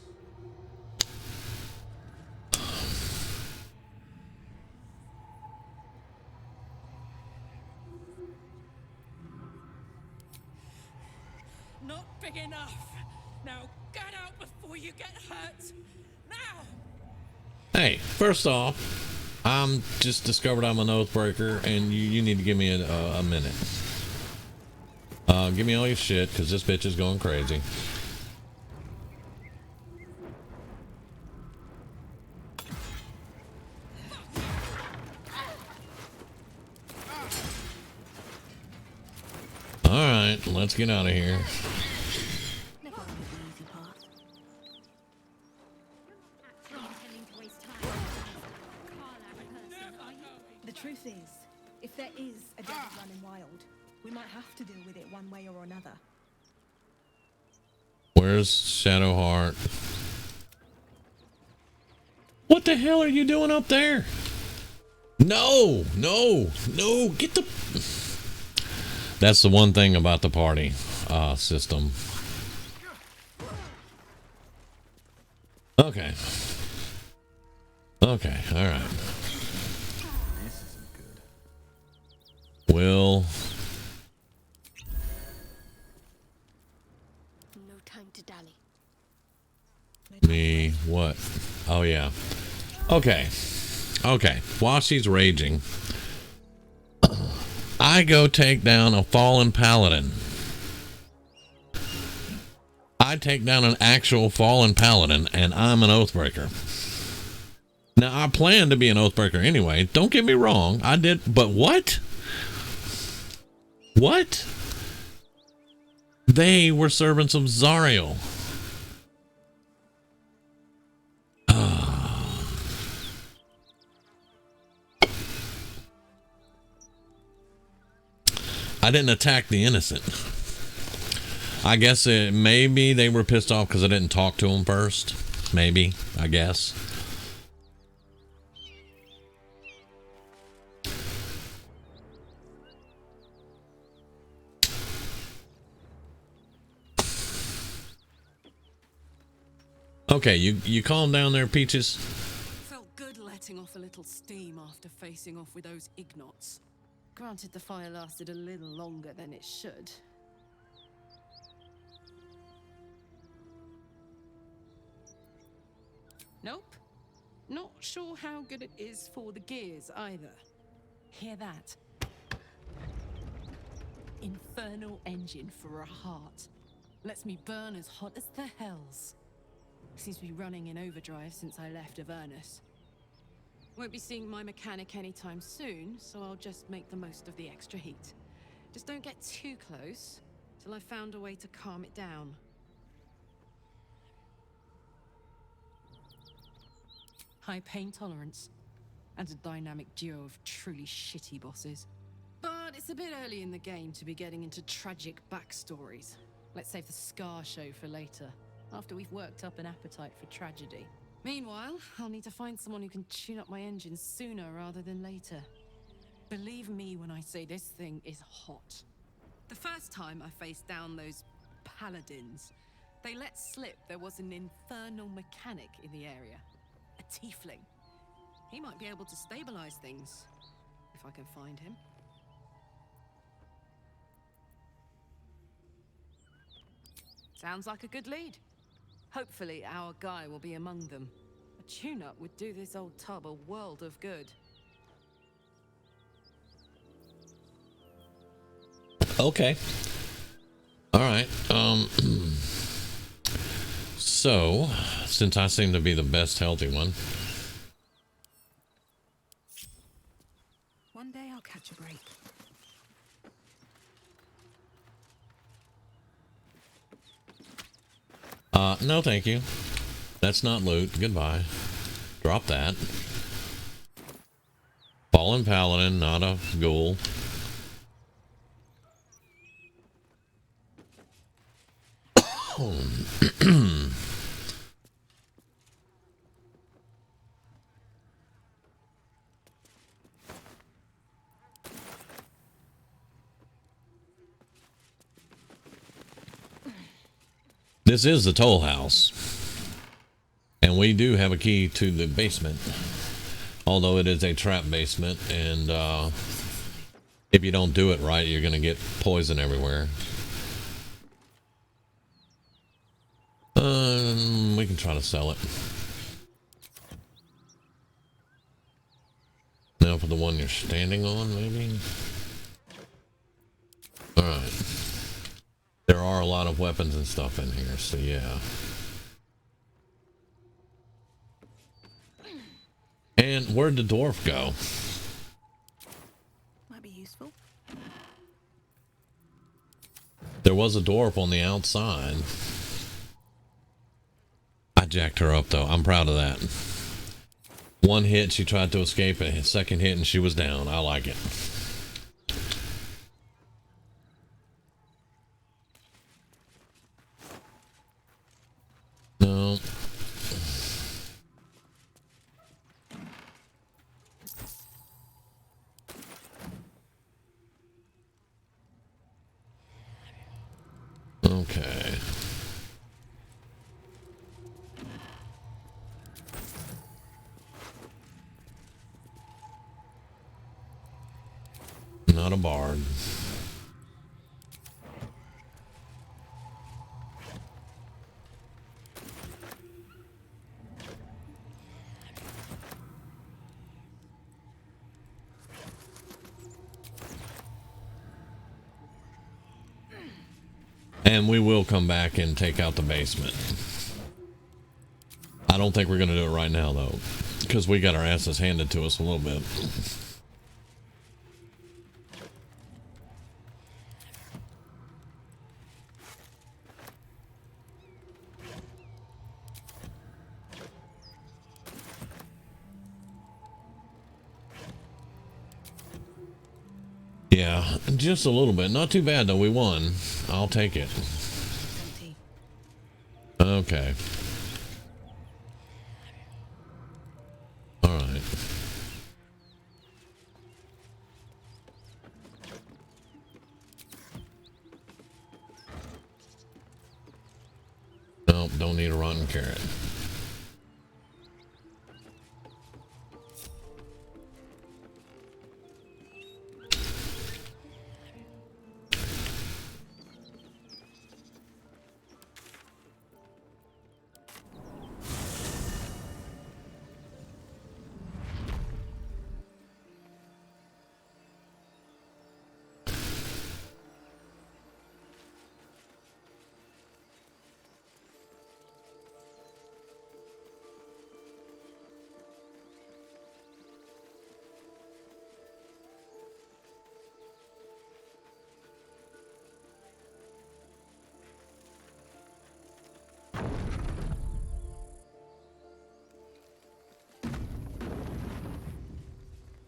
Not big enough. Now get out before you get hurt. Now! Hey, first off, I'm just discovered I'm an Oathbreaker, and you need to give me a minute. Give me all your shit, because this bitch is going crazy. Alright, let's get out of here. Never wanted the easy part. Actually intending to waste time. Carla person, are you? The truth is, if there is a devil running wild, we might have to deal with it one way or another. Where's Shadowheart? What the hell are you doing up there? No, no, no, get the... That's the one thing about the party system. Okay. Okay, alright. This isn't good. Will... No time to dally. Me... what? Oh, yeah. Okay. Okay. While she's raging... I go take down a fallen paladin. I take down an actual fallen paladin, and I'm an Oathbreaker. Now, I plan to be an Oathbreaker anyway. Don't get me wrong. I did, but what? What? They were servants of Zariel. I didn't attack the innocent. I guess maybe they were pissed off because I didn't talk to them first. Maybe, I guess. Okay, you calm down there, Peaches. Felt good letting off a little steam after facing off with those ignots. Granted, the fire lasted a little longer than it should. Nope. Not sure how good it is for the gears either. Hear that? Infernal engine for a heart. Lets me burn as hot as the hells. Seems to be running in overdrive since I left Avernus. Won't be seeing my mechanic anytime soon, so I'll just make the most of the extra heat. Just don't get too close till I've found a way to calm it down. High pain tolerance, and a dynamic duo of truly shitty bosses. But it's a bit early in the game to be getting into tragic backstories. Let's save the Scar show for later, after we've worked up an appetite for tragedy. Meanwhile, I'll need to find someone who can tune up my engine sooner rather than later. Believe me when I say this thing is hot. The first time I faced down those paladins, they let slip there was an infernal mechanic in the area. A tiefling. He might be able to stabilize things, if I can find him. Sounds like a good lead. Hopefully our guy will be among them. A tune-up would do this old tub a world of good. Okay. All right. So, since I seem to be the best healthy one. One day I'll catch a break. No thank you. That's not loot. Goodbye. Drop that. Fallen Paladin, not a ghoul. This is the toll house, and we do have a key to the basement, although it is a trap basement, and if you don't do it right, you're going to get poison everywhere. We can try to sell it. Now for the one you're standing on, maybe? Alright. There are a lot of weapons and stuff in here, so yeah. And where'd the dwarf go? Might be useful. There was a dwarf on the outside. I jacked her up though. I'm proud of that. One hit, she tried to escape. A second hit, and she was down. I like it. No. Okay. Not a bard. And we will come back and take out the basement. I don't think we're going to do it right now, though, because we got our asses handed to us a little bit. Yeah, just a little bit. Not too bad though. We won. I'll take it. Empty. Okay. All right. Nope, don't need a rotten carrot.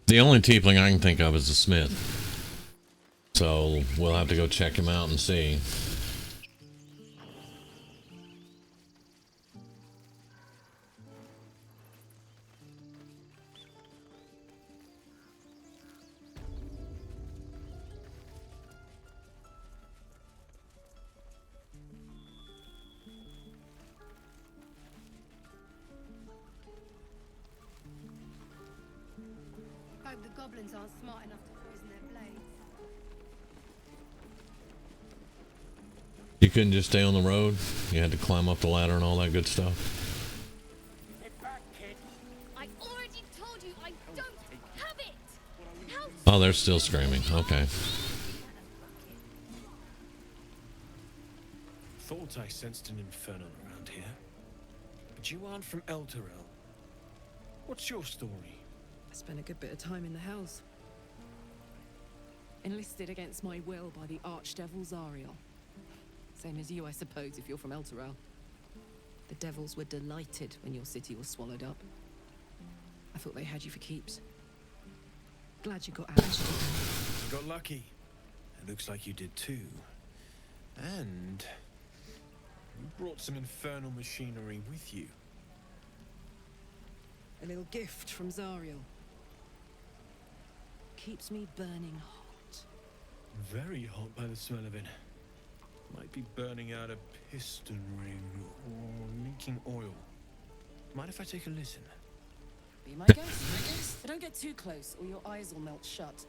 The only tiefling I can think of is the smith. So we'll have to go check him out and see. Hope the goblins aren't smart enough to poison their blades. You couldn't just stay on the road? You had to climb up the ladder and all that good stuff? I already told you I don't have it! How Oh, they're still screaming. Okay. Thought I sensed an infernal around here. But you aren't from Elturel. What's your story? I spent a good bit of time in the Hells. Enlisted against my will by the Archdevil Zariel. Same as you, I suppose, if you're from Elturel. The devils were delighted when your city was swallowed up. I thought they had you for keeps. Glad you got out. You got lucky. It looks like you did too. And you brought some infernal machinery with you. A little gift from Zariel. Keeps me burning hot. Very hot by the smell of it. Might be burning out a piston ring or leaking oil. Mind if I take a listen? Be my guest. But don't get too close or your eyes will melt shut.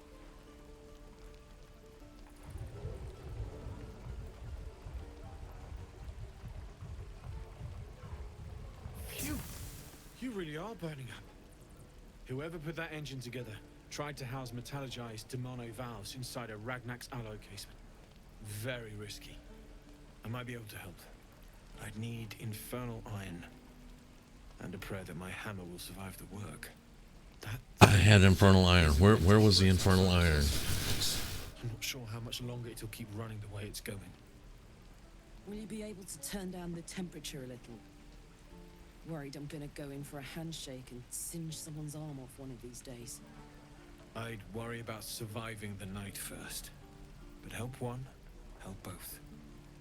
Phew! You really are burning up. Whoever put that engine together tried to house metallurgized demono valves inside a Ragnak's alloy casement. Very risky. I might be able to help. I'd need infernal iron. And a prayer that my hammer will survive the work. I had infernal iron. Where was the infernal iron? I'm not sure how much longer it'll keep running the way it's going. Will you be able to turn down the temperature a little? Worried I'm gonna go in for a handshake and singe someone's arm off one of these days. I'd worry about surviving the night first. But help one, help both.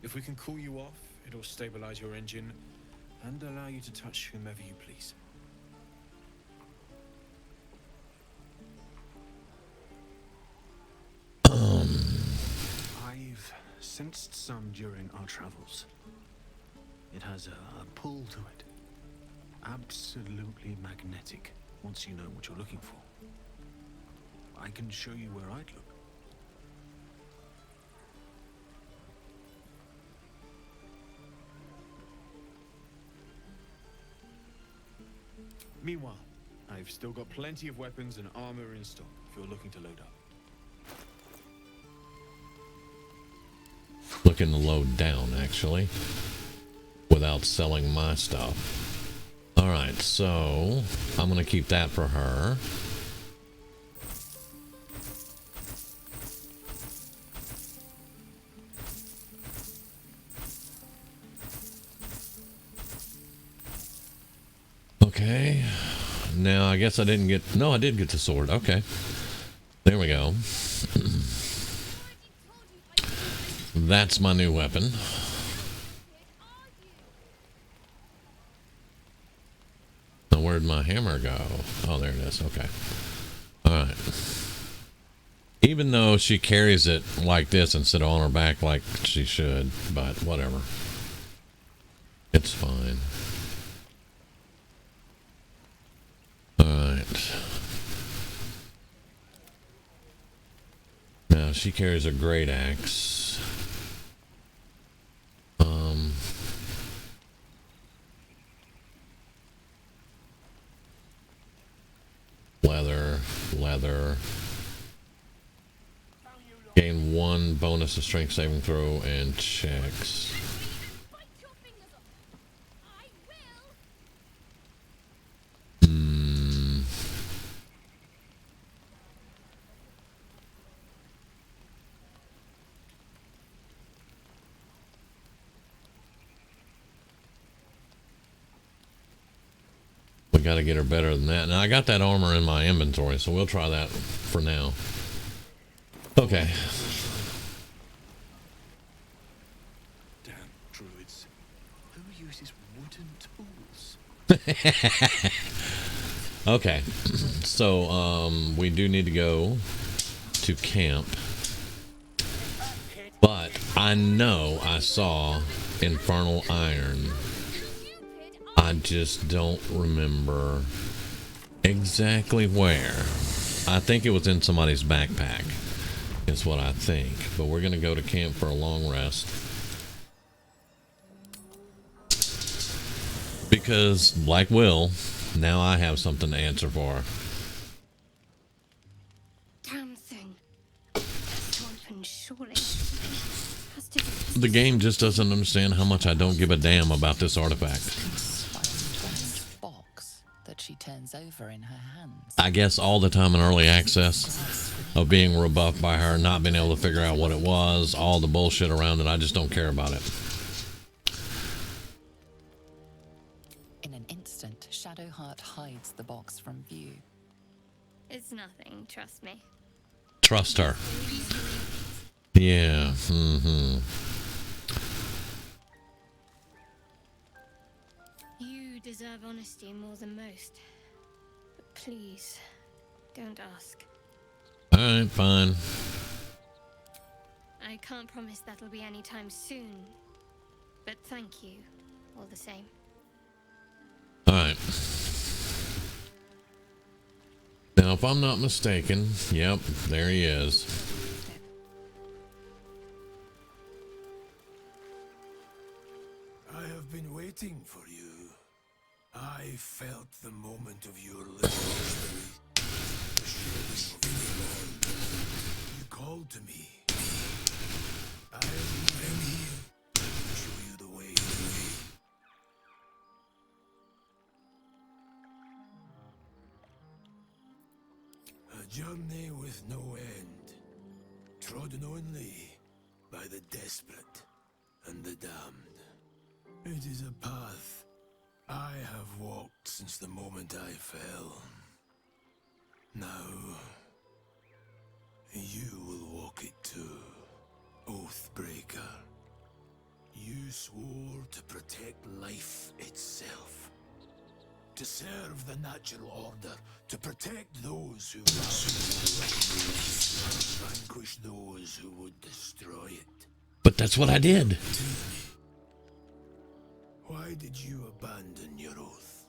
If we can cool you off, it'll stabilize your engine and allow you to touch whomever you please. I've sensed some during our travels. It has a pull to it. Absolutely magnetic, once you know what you're looking for. I can show you where I'd look. Meanwhile, I've still got plenty of weapons and armor in stock if you're looking to load up. Looking to load down, actually, without selling my stuff. Alright, so I'm going to keep that for her. Okay, now I guess I didn't get, no, I did get the sword. Okay, there we go. That's my new weapon. Now, where'd my hammer go? Oh, there it is. Okay. Alright. Even though she carries it like this instead of on her back like she should, but whatever. It's fine. Alright. Now, she carries a great axe. Leather. Gain 1 bonus to strength saving throw and checks. We got to get her better than that. Now, I got that armor in my inventory, so we'll try that for now. Okay. Damn druids. Who uses wooden tools? Okay. So, we do need to go to camp. But I know I saw infernal iron. I just don't remember exactly where. I think it was in somebody's backpack, is what I think. But we're going to go to camp for a long rest. Because, like Will, now I have something to answer for. Damn thing. So open, surely. Has to be. The game just doesn't understand how much I don't give a damn about this artifact. That she turns over in her hands. I guess all the time in early access of being rebuffed by her, not being able to figure out what it was, all the bullshit around it, I just don't care about it. In an instant, Shadowheart hides the box from view. It's nothing, trust me. Trust her. Yeah. You deserve honesty more than most. But please, don't ask. Alright, fine. I can't promise that'll be anytime soon. But thank you, all the same. Alright. Now, if I'm not mistaken, yep, there he is. I have been waiting for you. I felt the moment of your living spirit. The shielding of your Lord. You called to me. I am here to show you the way. A journey with no end, trodden only by the desperate and the damned. It is a path I have walked since the moment I fell. Now, you will walk it too, Oathbreaker. You swore to protect life itself, to serve the natural order, to protect those who vanquish those who would destroy it. But that's what I did. Why did you abandon your oath?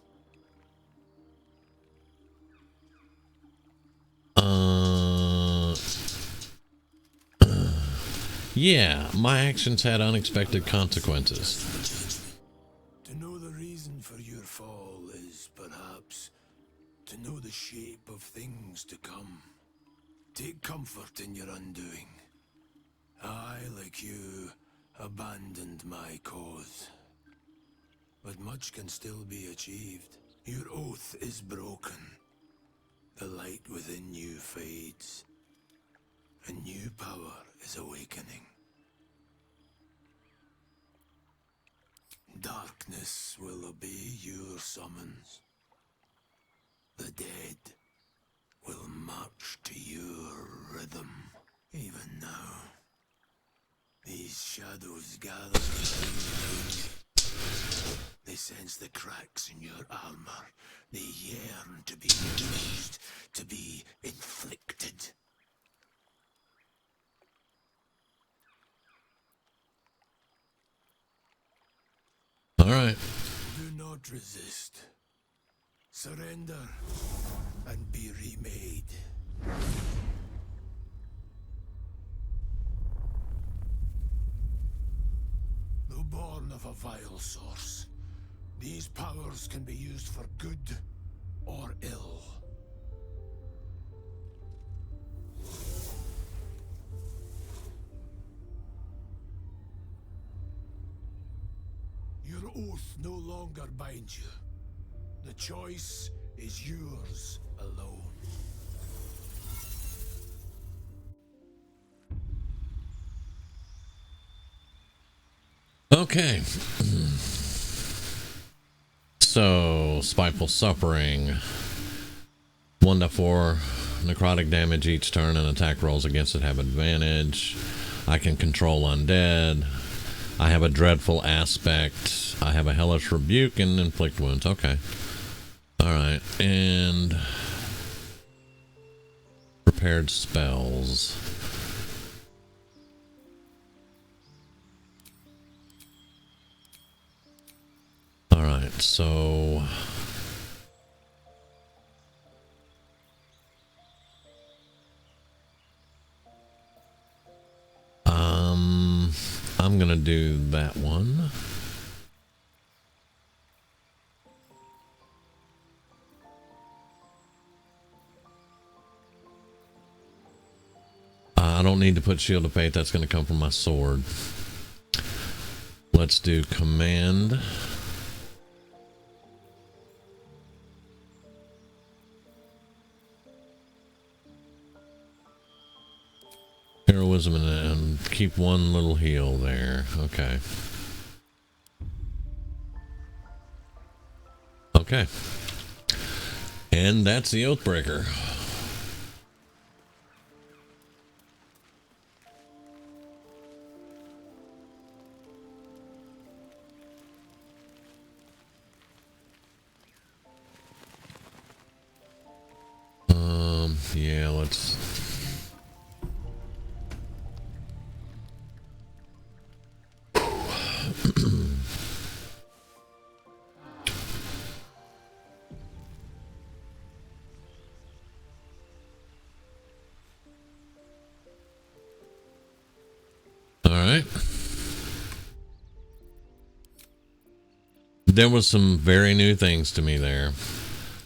Yeah, my actions had unexpected consequences. To know the reason for your fall is perhaps to know the shape of things to come. Take comfort in your undoing. I, like you, abandoned my cause. But much can still be achieved. Your oath is broken. The light within you fades. A new power is awakening. Darkness will obey your summons. The dead will march to your rhythm. Even now, these shadows gather behind the moon. They sense the cracks in your armor. They yearn to be used, to be inflicted. All right. Do not resist. Surrender and be remade. Though born of a vile source, these powers can be used for good or ill. Your oath no longer binds you. The choice is yours alone. Okay. So, Spiteful Suffering. 1 to 4 necrotic damage each turn, and attack rolls against it have advantage. I can control undead. I have a dreadful aspect. I have a hellish rebuke and inflict wounds. Okay. Alright. And prepared spells. Alright, so I'm gonna do that one. I don't need to put Shield of Faith. That's gonna come from my sword. Let's do Command. Heroism and keep one little heal there. Okay. Okay. And that's the Oathbreaker. Yeah, let's... Alright. There was some very new things to me there.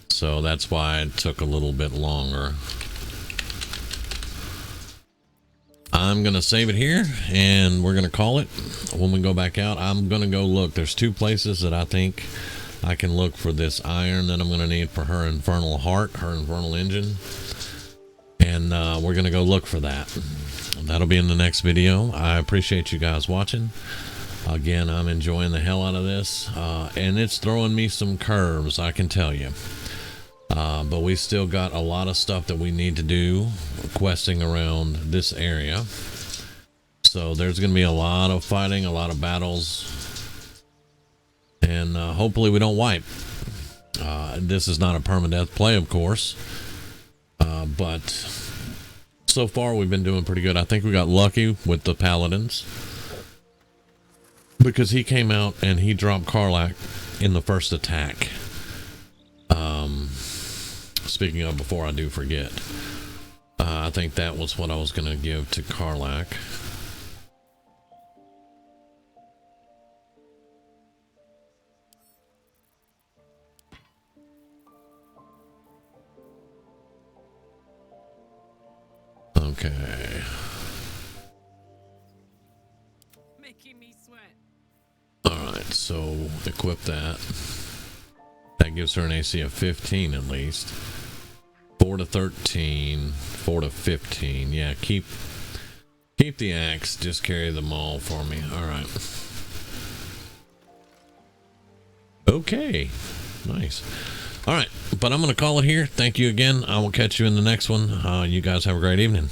So that's why it took a little bit longer. I'm going to save it here and we're going to call it. When we go back out, I'm going to go look. There's 2 places that I think I can look for this iron that I'm going to need for her infernal heart, her infernal engine. And we're going to go look for that. That'll be in the next video. I appreciate you guys watching. Again, I'm enjoying the hell out of this. And it's throwing me some curves, I can tell you. But we still got a lot of stuff that we need to do questing around this area. So there's going to be a lot of fighting, a lot of battles. And hopefully we don't wipe. This is not a permadeath play, of course. But so far we've been doing pretty good. I think we got lucky with the paladins. Because he came out and he dropped Karlach in the first attack. Speaking of, before I do forget, I think that was what I was going to give to Karlach. Okay. Making me sweat. Alright, so equip that. That gives her an AC of 15 at least. 4 to 13, 4 to 15. Yeah, keep the axe. Just carry them all for me. Alright. Okay. Nice. Alright, but I'm going to call it here. Thank you again. I will catch you in the next one. You guys have a great evening.